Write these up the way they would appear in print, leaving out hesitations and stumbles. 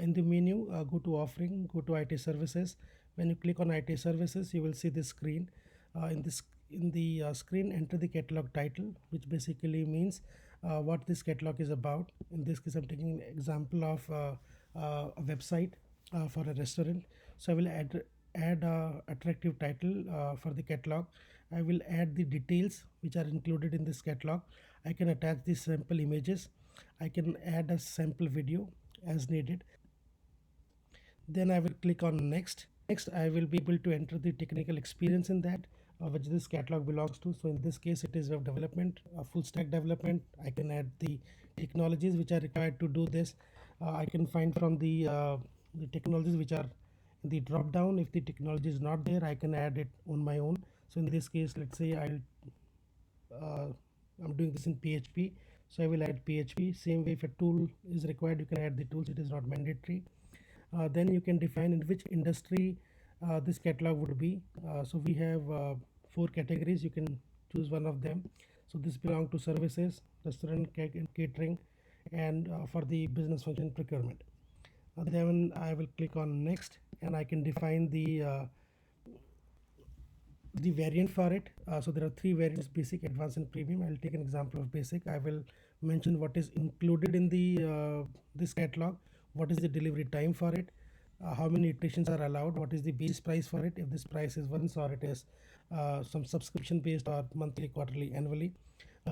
In the menu, go to offering, go to IT services. When you click on IT services, you will see this screen. In the screen, enter the catalog title, which basically means what this catalog is about. In this case, I'm taking an example of a website for a restaurant. So I will add a attractive title for the catalog. I will add the details which are included in this catalog. I can attach the sample images. I can add a sample video as needed. Then I will click on next. Next, I will be able to enter the technical experience in that which this catalog belongs to. So in this case, it is web development, full stack development. I can add the technologies which are required to do this. I can find from the technologies which are in the drop down. If the technology is not there, I can add it on my own. So in this case, let's say uh, I'm doing this in PHP. So I will add PHP. Same way, if a tool is required, you can add the tools. It is not mandatory. Then you can define in which industry this catalog would be. So we have 4 categories. You can choose one of them. So this belong to services, restaurant, catering, and for the business function procurement. Then I will click on next, and I can define the variant for it. So there are 3 variants: basic, advanced, and premium. I'll take an example of basic. I will mention what is included in the this catalog, what is the delivery time for it, how many iterations are allowed, what is the base price for it, if this price is once or it is some subscription based or monthly, quarterly, annually.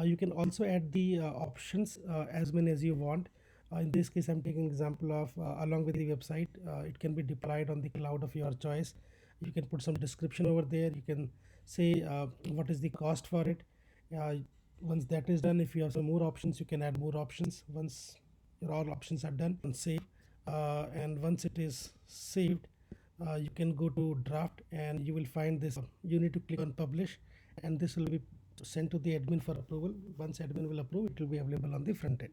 You can also add the options as many as you want. In this case, I'm taking example of along with the website. It can be deployed on the cloud of your choice. You can put some description over there. You can say what is the cost for it. uh, Once that is done, if you have some more options, you can add more options. Once your all options are done, and save. And once it is saved, you can go to draft, and you will find this. You need to click on publish, and this will be sent to the admin for approval. Once admin will approve, it will be available on the front end.